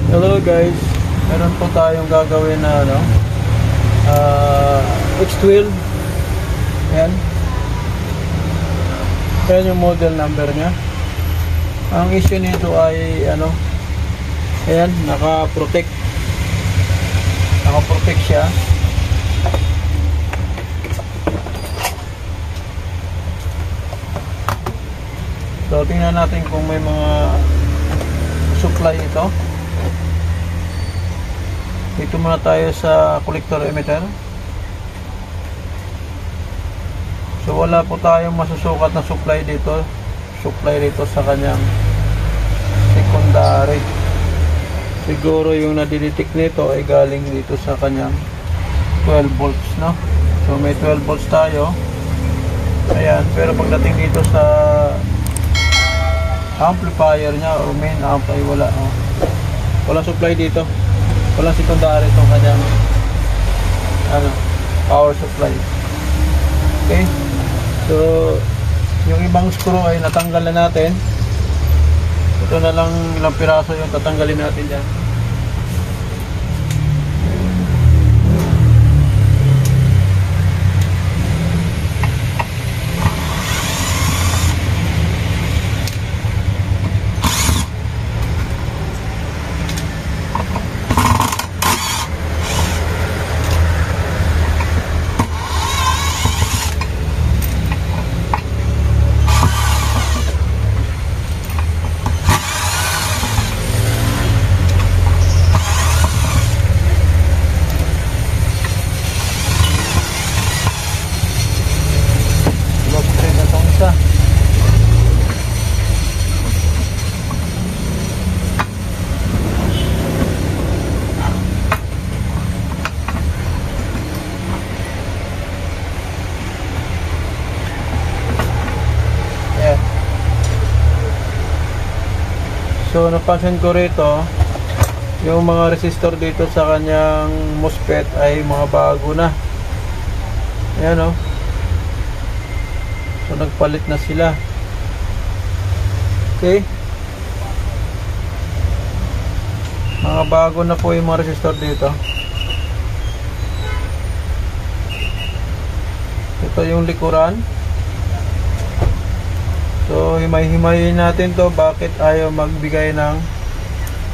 Hello guys, meron po tayong gagawin na X12. Yan. Yan yung model number nya. Ang issue nito ay ayan, naka-protect siya. So tingnan natin kung may mga supply ito. Dito muna tayo sa collector emitter. So wala po tayong masusukat na supply dito. Supply dito sa kanyang secondary. Siguro yung nadidetect nito ay galing dito sa kanyang 12 volts, no? So may 12 volts tayo. Ayan, pero pagdating dito sa amplifier nya o main amp ay wala. Wala supply dito. Walang secondary itong kanyang power supply. Okay, so yung ibang screw ay natanggal na natin. Ito na lang ilang piraso yung tatanggalin natin dyan. So napansin ko rito yung mga resistor dito sa kanyang MOSFET ay mga bago na. Ayan o. So nagpalit na sila. Okay. Mga bago na po yung mga resistor dito. Ito yung likuran. So himay-himayin natin to, bakit ayaw magbigay ng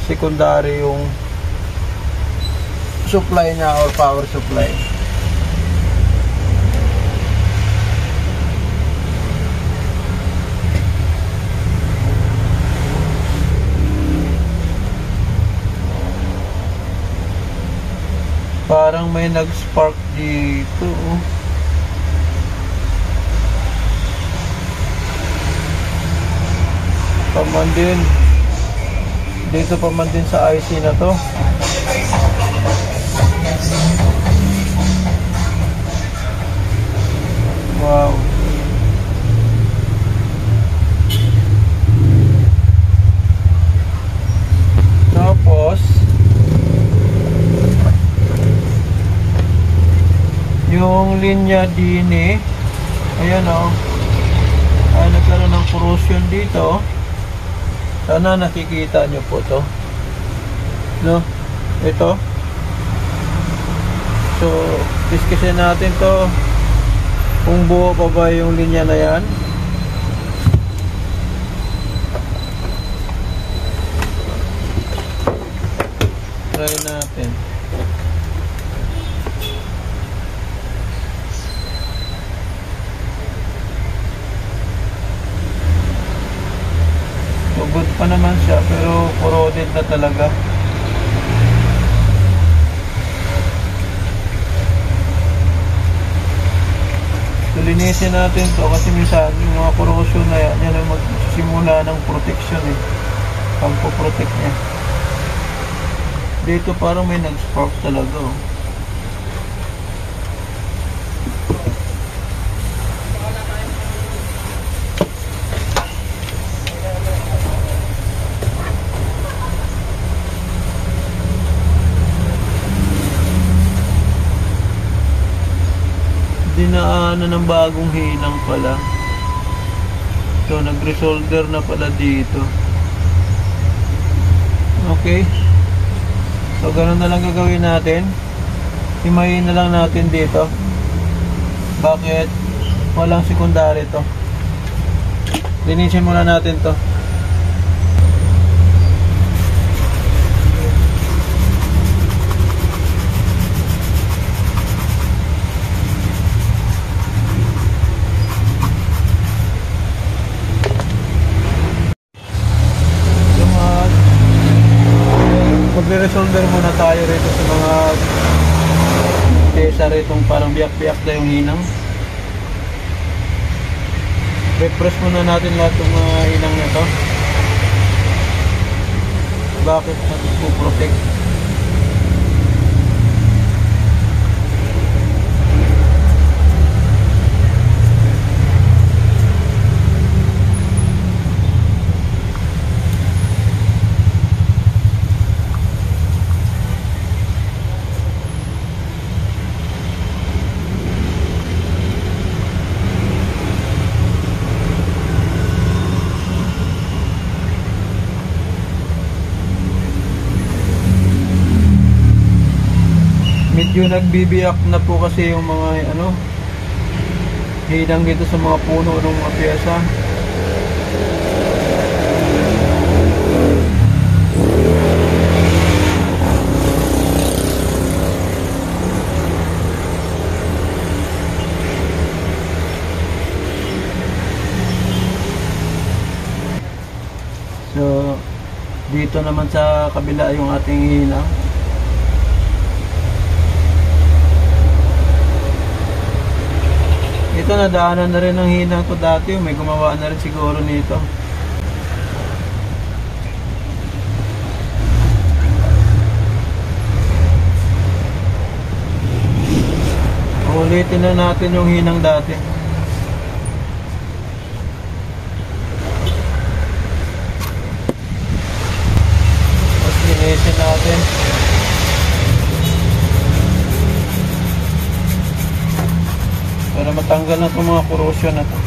secondary yung supply nya or power supply. Parang may nag-spark dito. Paman din dito, paman din sa IC na to. Wow. Tapos yung linya din ayan ay nagkaroon ng corrosion dito. Sana nakikita nyo po to, no? Ito. So discusin natin to kung buo pa ba yung linya na yan. Try natin. Good pa naman siya, pero corroded na talaga. So linisin natin to kasi minsan yung mga corrosion na yan ang magsimula ng protection pagpo-protect niya. Dito parang may nag-spark talaga dinaanan ng bagong hinang pala. So nag-resolder na pala dito. Okay. So ganun na lang gagawin natin. Himayin na lang natin dito. Bakit? Walang secondary to. Linisin muna natin to. Magre-resolver muna tayo rito sa mga pesa rito, parang biyak-biyak na yung hinang. Refresh muna natin lahat ng mga hinang na to. Bakit natin po-protect? Medyo nagbibiyak na po kasi yung mga hinang dito sa mga puno ng mga piyesa. So dito naman sa kabila yung ating hinang. Ito, nadaanan na rin ng hinang to dati. May gumawa na rin siguro nito. Ulitin na natin yung hinang dati. Tapos linisin natin. Para matanggal na itong mga corrosion na ito.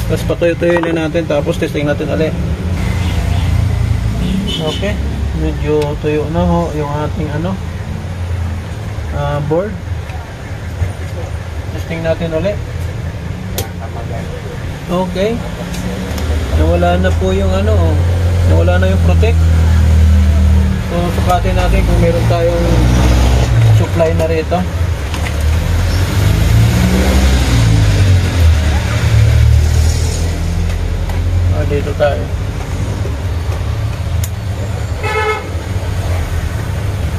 Tapos patuyo-tuyo na natin, tapos testing natin ulit. Okay, medyo tuyo na ho yung ating board. Testing natin ulit. Okay, nawala na po yung nawala na yung protect. So sukatin natin kung meron tayong supply na rito. Dito tayo.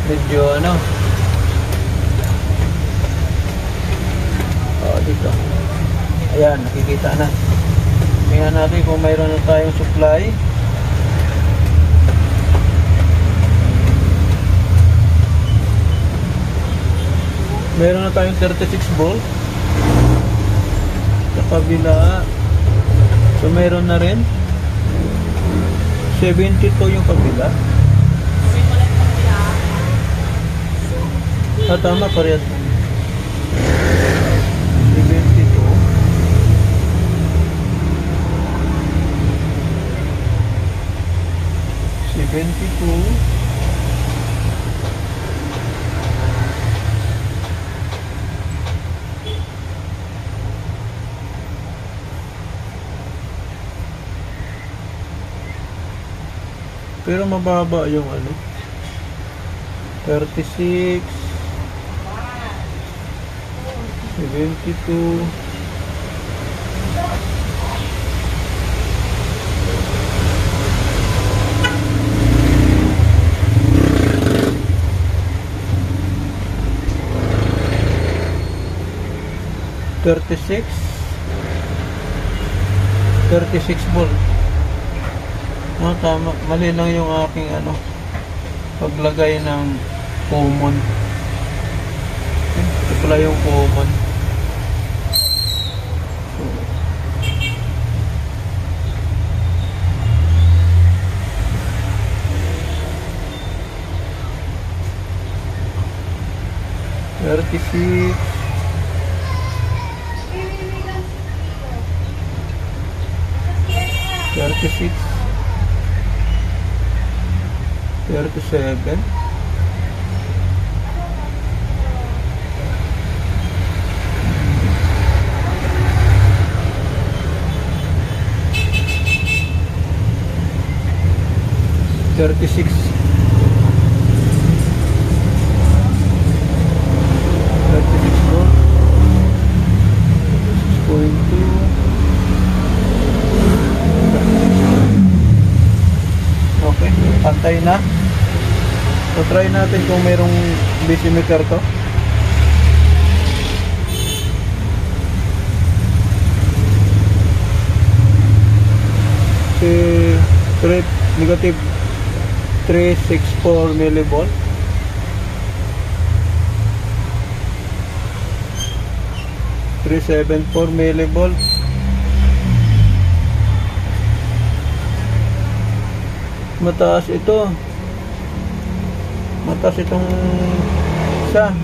Medyo dito. Ayan, nakikita na. Tingnan natin kung mayroon na tayong supply. Mayroon na tayong 36 volt sa kabila. So mayroon na rin 72 yung kabila. Tama, parehas. 72 pero mababa yung 36 72 36 volt. Tama, mali lang yung aking paglagay ng common. Ito pala yung common. $36 36 37. Thirty-six. 36 volt. 6.2. Okay, pantay na. So try natin kung mayroong decimeter to. Si negative 364 millivolt. 374 millivolt. Mataas ito. Mataas itong isa.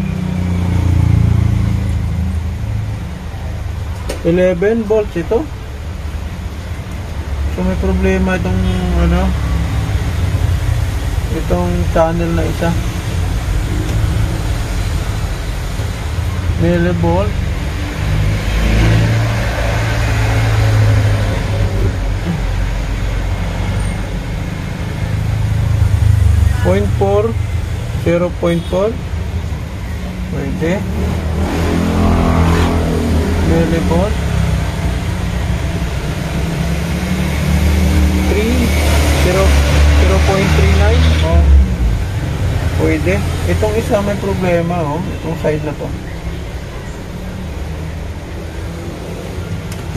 11 volts ito. So may problema itong ano, itong channel na isa. Millivolt. 0.4, 0.4 pwede. Millivolt 0.39. Oh, pwede. Itong isa may problema, oh, itong side na to.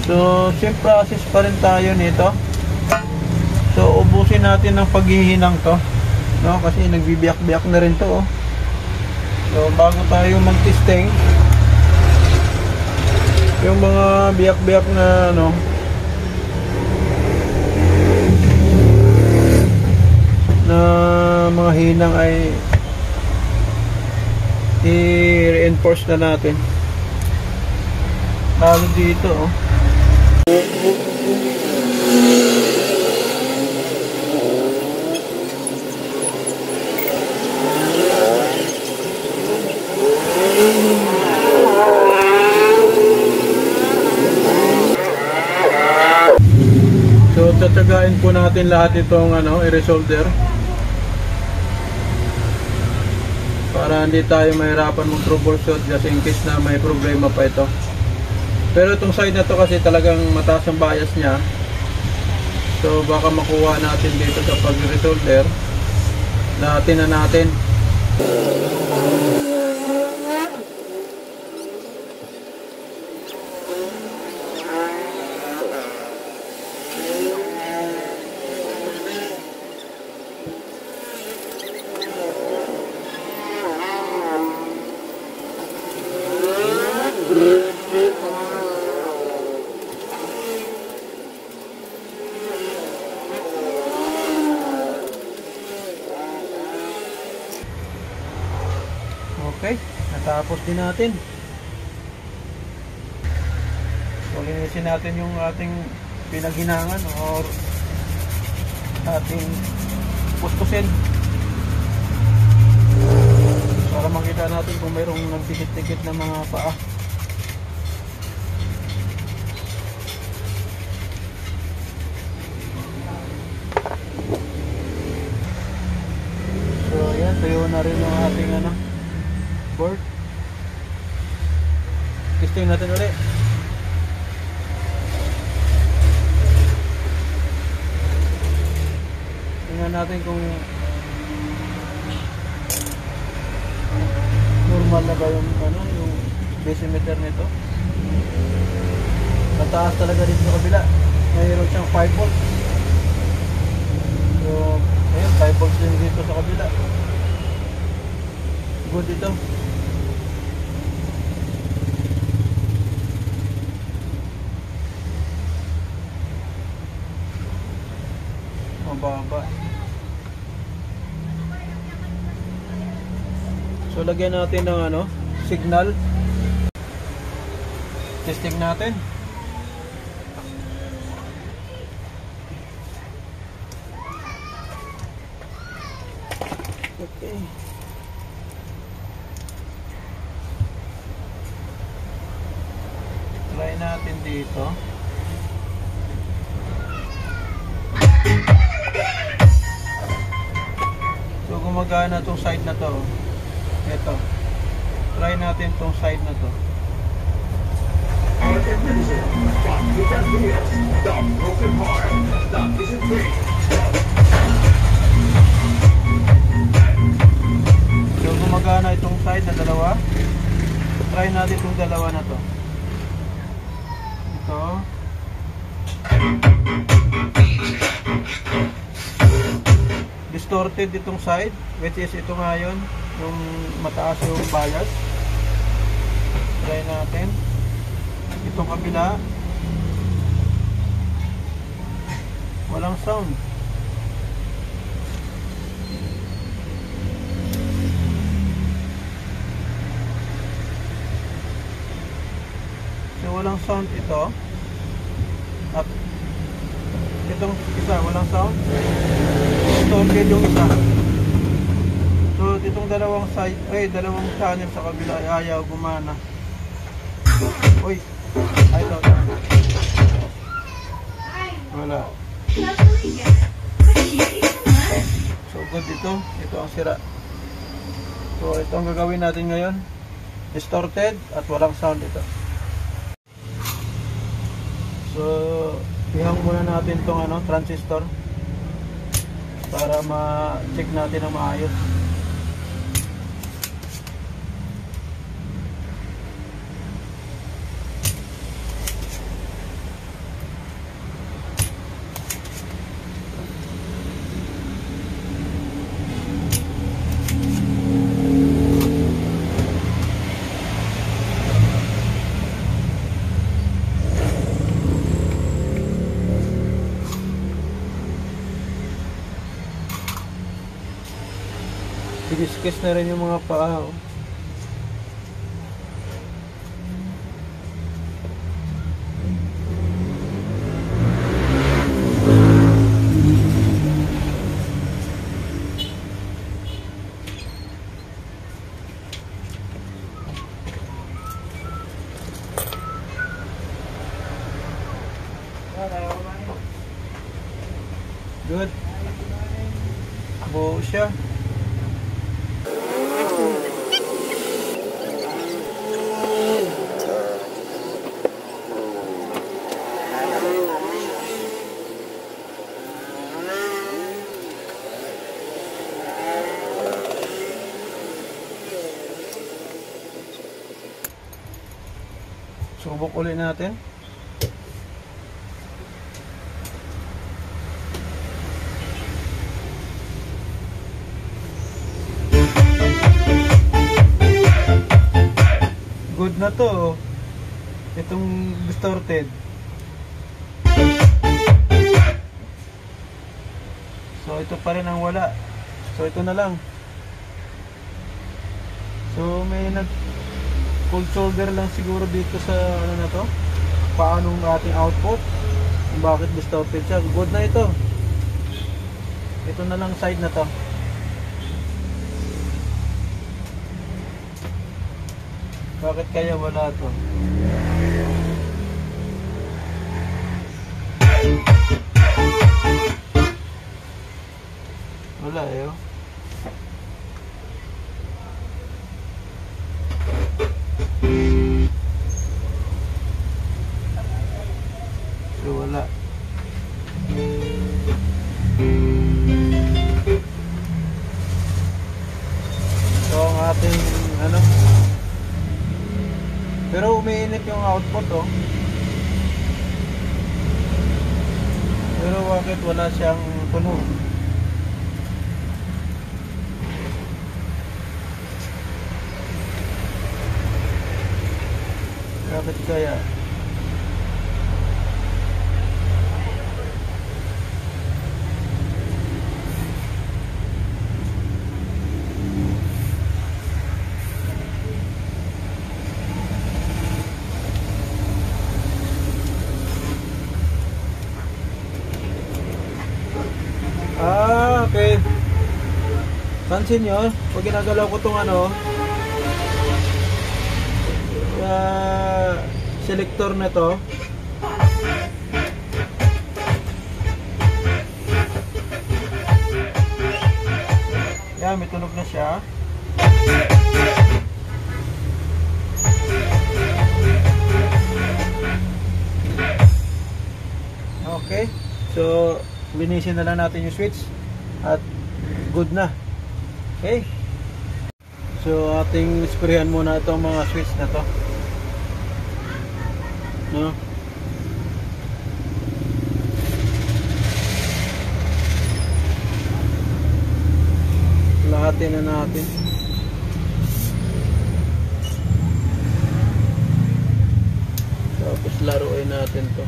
So same process pa rin tayo nito. So ubusin natin ng paghihinang to, no, kasi nagbibiyak-biyak na rin to, oh. So bago tayo mag-testing, yung mga biyak-biyak na ano, na mga hinang ay i-reinforce na natin. Lalo dito, oh. So tatagain po natin lahat itong ano, i-resolder para hindi tayo mahirapan mag-troubleshoot just in case na may problema pa ito. Pero itong side na to kasi talagang mataas ang bias niya, so baka makuha natin dito sa pag-resolder natin na natin. Okay, natapos din natin. So, linisin natin yung ating pinaghinangan or ating pustusin para makita natin kung mayroong nagdikit-dikit na mga paa. So, yan, tuyo na rin yung ating ano, board. Testing natin ulit. Tingnan natin kung normal na ba yung ano, yung decimeter nito. Mataas talaga dito sa kabila. Mayroon siyang 5 volts. So, ayun, 5 volts din dito sa kabila. Good ito. Mababa. So lagyan natin ng ano, signal. Testing natin. Okay. Try natin dito. So gumagana tong side na to. Ito. Try natin tong side na to. So gumagana itong side na dalawa. Try natin itong dalawa na to. Ito. Distorted itong side, which is ito ngayon, yung mataas yung bias. Try natin. Itong kabila. Walang sound. So walang sound ito. At itong isa walang sound. Distorted yung isa. So itong dalawang side, dalawang channel sa kabila ay ayaw gumana. Uy. Ay, ito. Wala. So good ito. Ito ang sira. So ito ang gagawin natin ngayon. Distorted at walang sound ito. So ihang muna natin tong transistor para ma-check natin ang maayos. Piniskis na rin yung mga paa. Good. Buo siya. Subok ulit natin. Good na to. Itong distorted. So ito pa rin ang wala. So ito na lang. So may cold shoulder lang siguro dito sa na to. Paano ang ating output? Kung bakit distorted siya. Good na ito. Ito na lang side na to. Bakit kaya wala to? Wala eh. So wala. So ang ating pero umiinit yung output Pero bakit wala siyang tunog? Bakit kaya? Okay. Pansin nyo, pag ginagalaw ko itong ano, selector na to, yan, may tunog na siya. Okay, so linisin na lang natin yung switch at good na. Okay, so ating sprayan muna itong mga switch na to, no? Lahatin na natin. Tapos laruin natin to.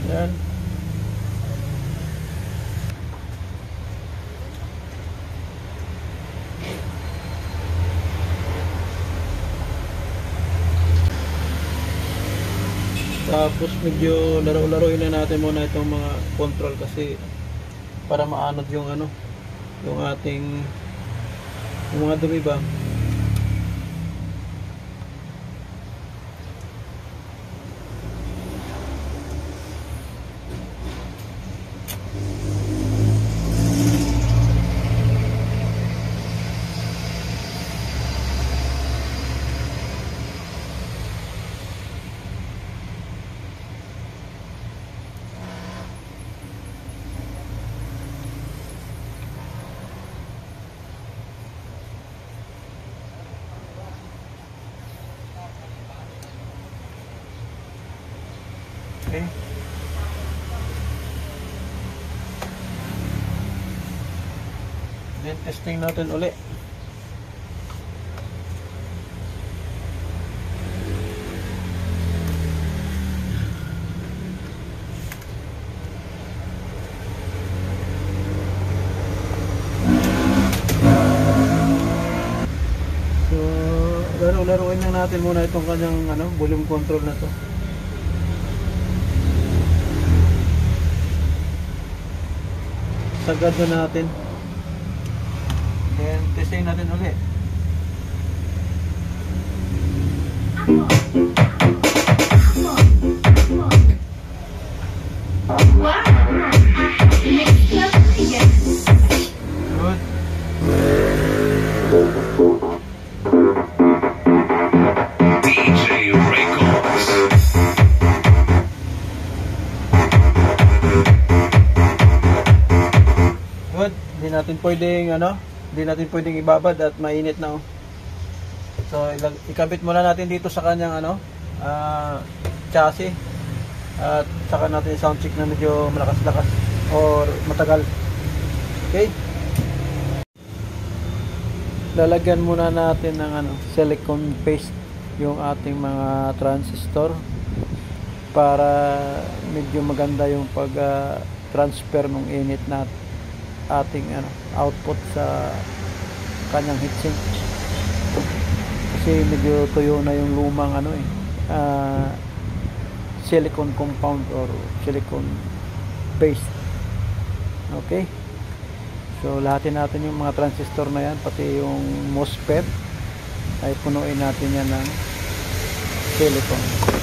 Yan. Tapos medyo laro-laruin na natin muna itong mga control kasi para maanod yung ano, yung ating yung mga dumi ba. Okay. Then testing natin uli. So, laro-laruin lang natin muna itong kanyang ano, volume control na to. Sagad na natin. Then testing natin ulit. Good. DJ Records. Good. Hindi natin pwedeng ibabad at mainit na. So ikabit muna natin dito sa kanyang ano, chassis at saka natin sound check na medyo malakas-lakas or matagal. Okay? Lalagyan muna natin ng ano, silicone paste yung ating mga transistor para medyo maganda yung pag transfer ng init na ating ano, output sa kanyang heatsink kasi medyo tuyo na yung lumang ano silicone compound or silicone paste. Okay, so lahatin natin yung mga transistor na yan, pati yung MOSFET ay punuin natin yan ng silicone.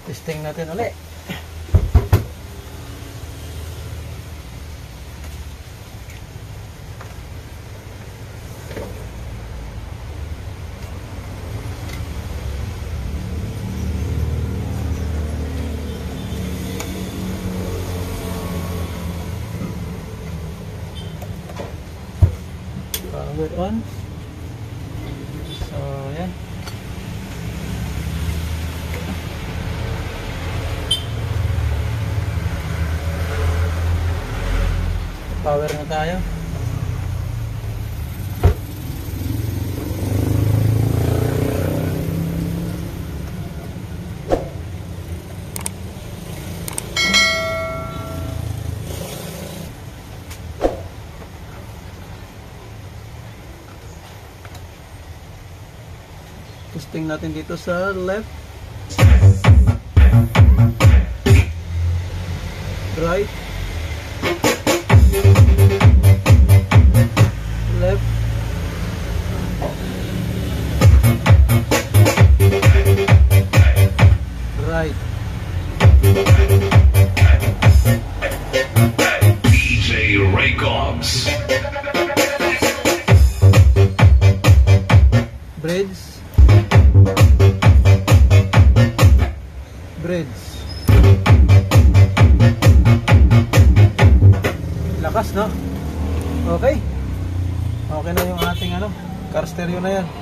Testing natin ulit. Power on. So, yan. Power na tayo. Testing natin dito sa left, right, left, right. DJ Ray Cobbs. Bridge, bridge. Lakas, no? Okay. Okay na yung ating car stereo na yan.